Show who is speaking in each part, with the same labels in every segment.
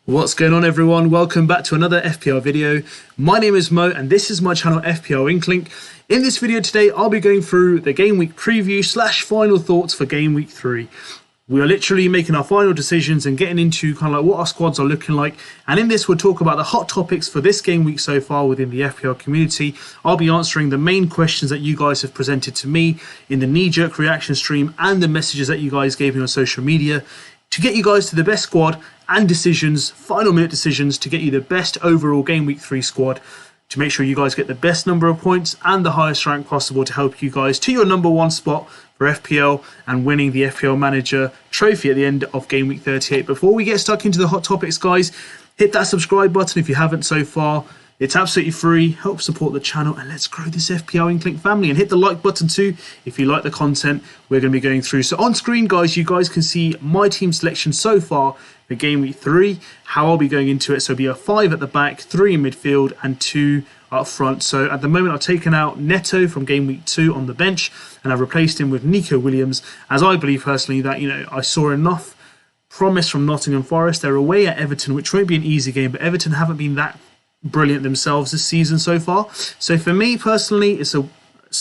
Speaker 1: What's going on, everyone? Welcome back to another FPL video. My name is Mo and this is my channel FPL INKLING. In this video today, I'll be going through the game week preview / final thoughts for game week 3. We are literally making our final decisions and getting into kind of like what our squads are looking like. And in this, we'll talk about the hot topics for this game week so far within the FPL community. I'll be answering the main questions that you guys have presented to me in the knee-jerk reaction stream and the messages that you guys gave me on social media to get you guys to the best squad and decisions, final minute decisions, to get you the best overall game week 3 squad, to make sure you guys get the best number of points and the highest rank possible to help you guys to your number 1 spot for FPL and winning the FPL Manager trophy at the end of game week 38. Before we get stuck into the hot topics, guys, hit that subscribe button if you haven't so far. It's absolutely free, help support the channel, and let's grow this FPL INKLING family. And hit the like button too if you like the content we're going to be going through. So on screen, guys, you guys can see my team selection so far for game week 3, how I'll be going into it. So it'll be a 5 at the back, 3 in midfield, and 2 up front. So at the moment, I've taken out Neto from game week 2 on the bench, and I've replaced him with Nico Williams, as I believe personally that, I saw enough promise from Nottingham Forest. They're away at Everton, which won't be an easy game, but Everton haven't been that brilliant themselves this season so far. So for me personally, it's a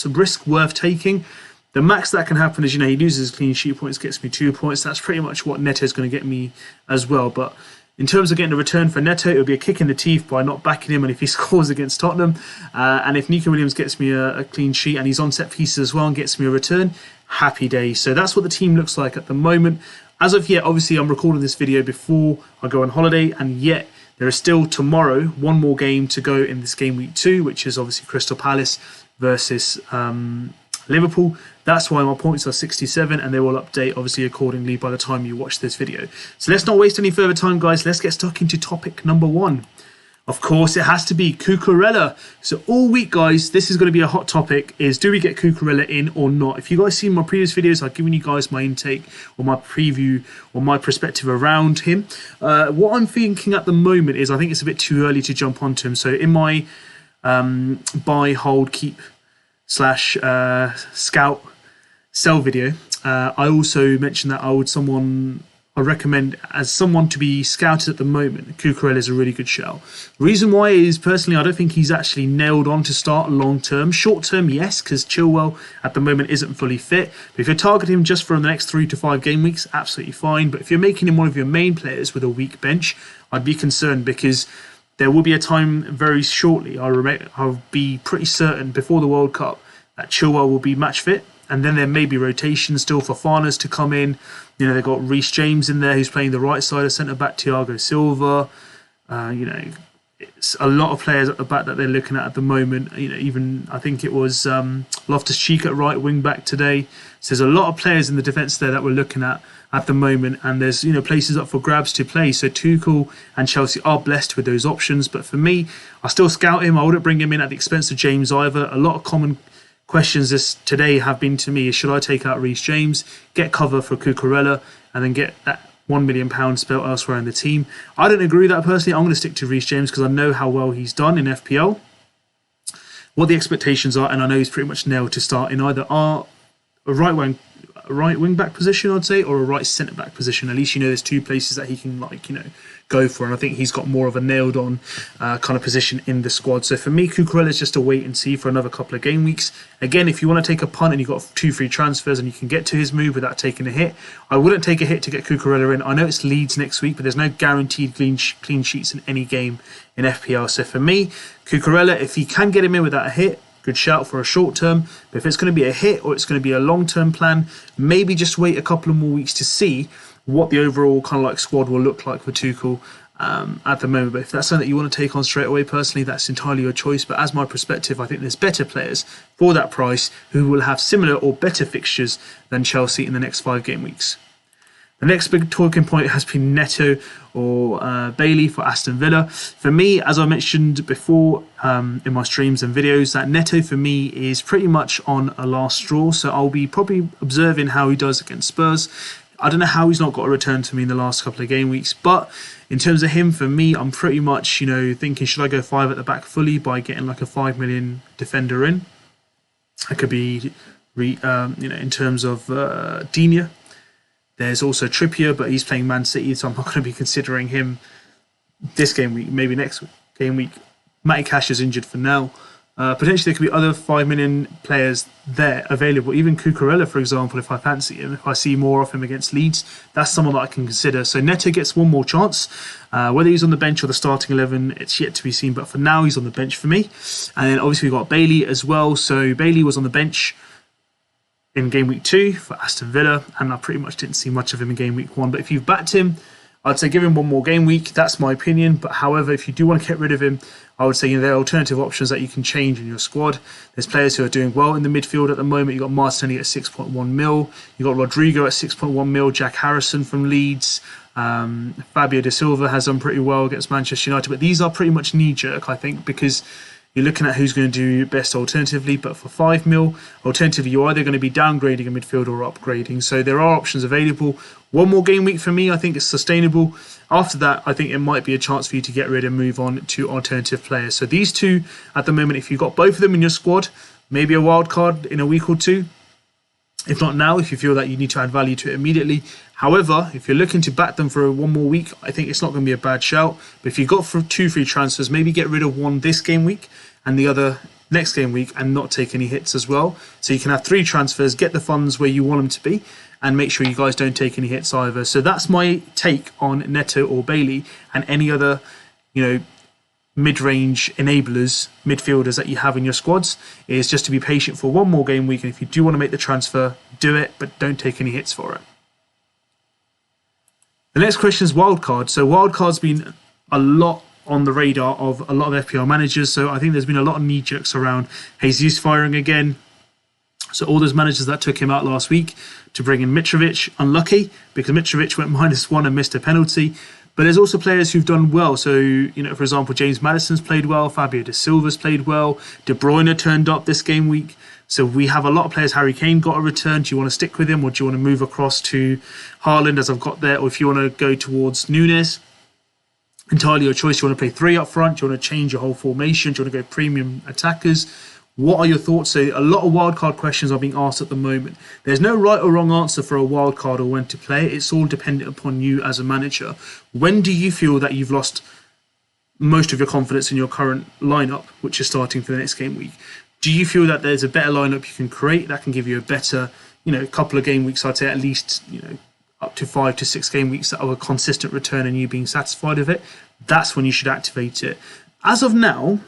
Speaker 1: risk worth taking. The max that can happen is, he loses clean sheet points, gets me 2 points. That's pretty much what Neto's going to get me as well. But in terms of getting a return for Neto, it'll be a kick in the teeth by not backing him, and if he scores against Tottenham, and if Nico Williams gets me a clean sheet and he's on set pieces as well and gets me a return, happy days. So that's what the team looks like at the moment. As of yet, obviously I'm recording this video before I go on holiday, and yet there is still tomorrow one more game to go in this game week 2, which is obviously Crystal Palace versus Liverpool. That's why my points are 67, and they will update obviously accordingly by the time you watch this video. So let's not waste any further time, guys. Let's get stuck into topic number 1. Of course, it has to be Chicheella. So all week, guys, this is going to be a hot topic, is do we get Chicheella in or not? If you guys seen my previous videos, I've given you guys my intake or my preview or my perspective around him. What I'm thinking at the moment is I think it's a bit too early to jump onto him. So in my buy, hold, keep / scout, sell video, I also mentioned that I recommend as someone to be scouted at the moment. Chicheella is a really good shout. Reason why is, personally, I don't think he's actually nailed on to start long term. Short term, yes, because Chilwell at the moment isn't fully fit. But if you're targeting him just for the next 3 to 5 game weeks, absolutely fine. But if you're making him one of your main players with a weak bench, I'd be concerned, because there will be a time very shortly, I'll be pretty certain before the World Cup, that Chilwell will be match fit. And then there may be rotations still for Farners to come in. They've got Reece James in there, who's playing the right side of centre-back, Thiago Silva. It's a lot of players at the back that they're looking at the moment. Even I think it was Loftus-Cheek at right wing-back today. So there's a lot of players in the defence there that we're looking at the moment. And there's, places up for grabs to play. So Tuchel and Chelsea are blessed with those options. But for me, I still scout him. I wouldn't bring him in at the expense of James either. A lot of common questions today have been to me, should I take out Reece James, get cover for Chicheella, and then get that £1 million spent elsewhere in the team? I don't agree with that personally. I'm going to stick to Reece James because I know how well he's done in FPL, what the expectations are, and I know he's pretty much nailed to start in either a right wing back position, I'd say, or a right centre back position. At least there's 2 places that he can go for, and I think he's got more of a nailed on kind of position in the squad. So for me, Chicheella is just a wait and see for another couple of game weeks. Again, if you want to take a punt and you've got 2 free transfers and you can get to his move without taking a hit, I wouldn't take a hit to get Chicheella in. I know it's Leeds next week, but there's no guaranteed clean sheets in any game in FPL. So for me, Chicheella, if he can get him in without a hit, good shout for a short term. But if it's going to be a hit or it's going to be a long term plan, maybe just wait a couple of more weeks to see what the overall kind of squad will look like for Tuchel at the moment. But if that's something that you want to take on straight away, personally, that's entirely your choice. But as my perspective, I think there's better players for that price who will have similar or better fixtures than Chelsea in the next 5 game weeks. The next big talking point has been Neto or Bailey for Aston Villa. For me, as I mentioned before in my streams and videos, that Neto for me is pretty much on a last straw. So I'll be probably observing how he does against Spurs. I don't know how he's not got a return to me in the last couple of game weeks. But in terms of him, for me, I'm pretty much, thinking, should I go 5 at the back fully by getting like a 5 million defender in? It could be, in terms of Digne. There's also Trippier, but he's playing Man City, so I'm not going to be considering him this game week, maybe next game week. Matty Cash is injured for now. Potentially there could be other 5 million players there available. Even Cucurella, for example, if I fancy him, if I see more of him against Leeds, that's someone that I can consider. So Neto gets one more chance. Whether he's on the bench or the starting 11, it's yet to be seen. But for now, he's on the bench for me. And then obviously we've got Bailey as well. So Bailey was on the bench in game week 2 for Aston Villa, and I pretty much didn't see much of him in game week 1. But if you've backed him, I'd say give him one more game week. That's my opinion. But however, if you do want to get rid of him, I would say there are alternative options that you can change in your squad. There's players who are doing well in the midfield at the moment. You've got Martinelli at 6.1 mil. You've got Rodrigo at 6.1 mil. Jack Harrison from Leeds. Fabio De Silva has done pretty well against Manchester United. But these are pretty much knee-jerk, I think, because you're looking at who's going to do best alternatively. But for 5 mil, alternatively, you're either going to be downgrading a midfield or upgrading. So there are options available. One more game week for me, I think it's sustainable. After that, I think it might be a chance for you to get rid and move on to alternative players. So these two, at the moment, if you've got both of them in your squad, maybe a wild card in a week or two. If not now, if you feel that you need to add value to it immediately. However, if you're looking to back them for one more week, I think it's not going to be a bad shout. But if you've got 2 free transfers, maybe get rid of one this game week and the other next game week and not take any hits as well. So you can have 3 transfers, get the funds where you want them to be, and make sure you guys don't take any hits either. So that's my take on Neto or Bailey and any other, mid-range enablers, midfielders that you have in your squads, is just to be patient for one more game week. And if you do want to make the transfer, do it, but don't take any hits for it. The next question is Wildcard. So Wildcard's been a lot on the radar of a lot of FPL managers. So I think there's been a lot of knee-jerks around Jesus firing again. So all those managers that took him out last week to bring in Mitrovic, unlucky because Mitrovic went -1 and missed a penalty. But there's also players who've done well. So, for example, James Maddison's played well. Fabio De Silva's played well. De Bruyne turned up this game week. So we have a lot of players. Harry Kane got a return. Do you want to stick with him or do you want to move across to Haaland as I've got there? Or if you want to go towards Nunes, entirely your choice. Do you want to play 3 up front? Do you want to change your whole formation? Do you want to go premium attackers? What are your thoughts? So a lot of wildcard questions are being asked at the moment. There's no right or wrong answer for a wildcard or when to play. It's all dependent upon you as a manager. When do you feel that you've lost most of your confidence in your current lineup, which is starting for the next game week? Do you feel that there's a better lineup you can create that can give you a better, couple of game weeks? I'd say at least, up to 5 to 6 game weeks of a consistent return and you being satisfied with it. That's when you should activate it. As of now,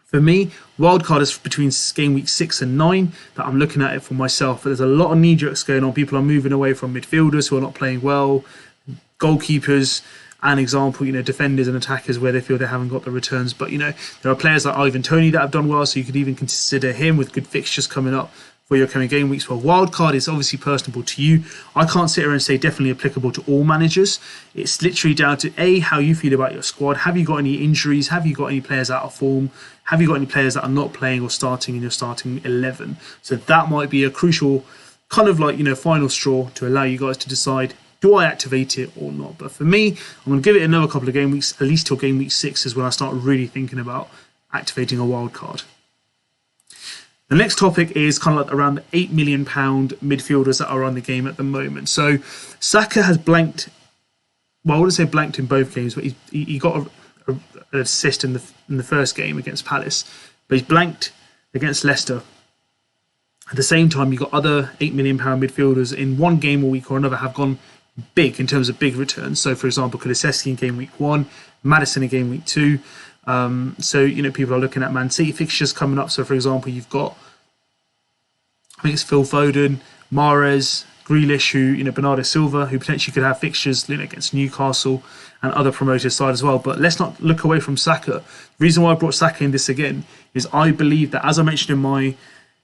Speaker 1: for me, wildcard is between game week 6 and 9 that I'm looking at it for myself. But there's a lot of knee-jerks going on. People are moving away from midfielders who are not playing well, goalkeepers, an example, defenders and attackers where they feel they haven't got the returns. But, there are players like Ivan Toney that have done well, so you could even consider him with good fixtures coming up for your coming game weeks. Well, wildcard is obviously personable to you. I can't sit here and say definitely applicable to all managers. It's literally down to A, how you feel about your squad. Have you got any injuries? Have you got any players out of form? Have you got any players that are not playing or starting in your starting 11? So that might be a crucial kind of final straw to allow you guys to decide, do I activate it or not? But for me, I'm going to give it another couple of game weeks, at least till game week 6 is when I start really thinking about activating a wildcard. The next topic is kind of around the £8 million midfielders that are on the game at the moment. So Saka has blanked. Well, I wouldn't say blanked in both games, but he got an assist in the first game against Palace. But he's blanked against Leicester. At the same time, you've got other £8 million midfielders in one game or week or another have gone big in terms of big returns. So, for example, Kulusevski in game week 1, Maddison in game week 2. So, people are looking at Man City fixtures coming up. So, for example, you've got, I think it's Phil Foden, Mahrez, Grealish, Bernardo Silva, who potentially could have fixtures against Newcastle and other promoted side as well. But let's not look away from Saka. The reason why I brought Saka in this again is I believe that, as I mentioned in my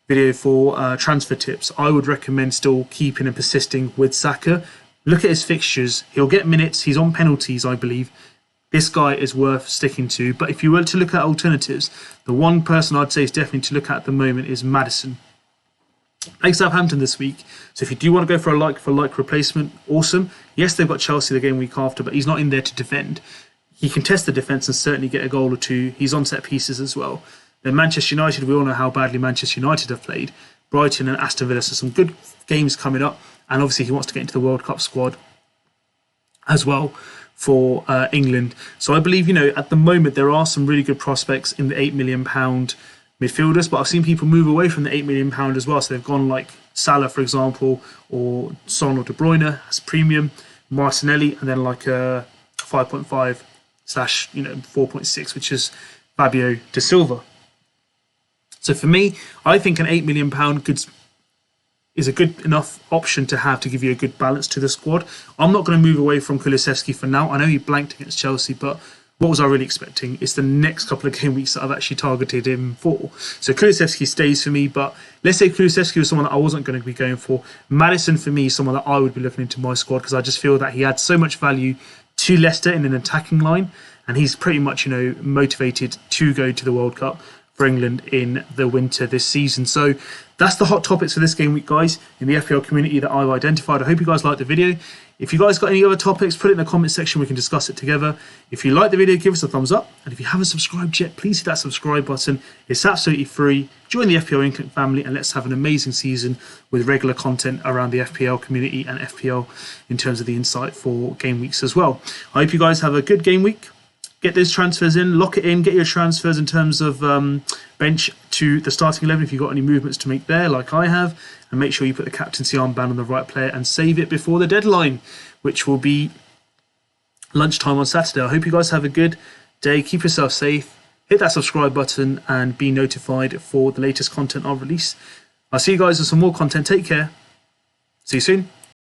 Speaker 1: video for transfer tips, I would recommend still keeping and persisting with Saka. Look at his fixtures. He'll get minutes. He's on penalties, I believe. This guy is worth sticking to. But if you were to look at alternatives, the one person I'd say is definitely to look at the moment is Maddison. Playing Southampton this week. So if you do want to go for a like replacement, awesome. Yes, they've got Chelsea the game week after, but he's not in there to defend. He can test the defence and certainly get a goal or two. He's on set pieces as well. Then Manchester United, we all know how badly Manchester United have played. Brighton and Aston Villa, so some good games coming up. And obviously he wants to get into the World Cup squad. as well for England. So I believe, you know, at the moment there are some really good prospects in the £8 million midfielders, but I've seen people move away from the £8 million as well. So they've gone like Salah, for example, or Son or De Bruyne as premium, Martinelli, and then like a 5.5 slash, you know, 4.6, which is Fabio De Silva. So for me, I think an £8 million goods is a good enough option to have to give you a good balance to the squad. I'm not going to move away from Kulusevski for now. I know he blanked against Chelsea, but what was I really expecting? It's the next couple of game weeks that I've actually targeted him for. So Kulusevski stays for me, but let's say Kulusevski was someone that I wasn't going to be going for. Maddison for me is someone that I would be looking into my squad because I just feel that he had so much value to Leicester in an attacking line, and he's pretty much, you know, motivated to go to the World Cup for England in the winter this season. So that's the hot topics for this game week, guys, in the FPL community that I've identified. I hope you guys liked the video. If you guys got any other topics, put it in the comment section. We can discuss it together. If you like the video, give us a thumbs up. And if you haven't subscribed yet, please hit that subscribe button. It's absolutely free. Join the FPL INKLING family and let's have an amazing season with regular content around the FPL community and FPL in terms of the insight for game weeks as well. I hope you guys have a good game week. Get those transfers in, lock it in, get your transfers in terms of bench to the starting 11 if you've got any movements to make there, like I have. And make sure you put the captaincy armband on the right player and save it before the deadline, which will be lunchtime on Saturday. I hope you guys have a good day. Keep yourself safe. Hit that subscribe button and be notified for the latest content I'll release. I'll see you guys with some more content. Take care. See you soon.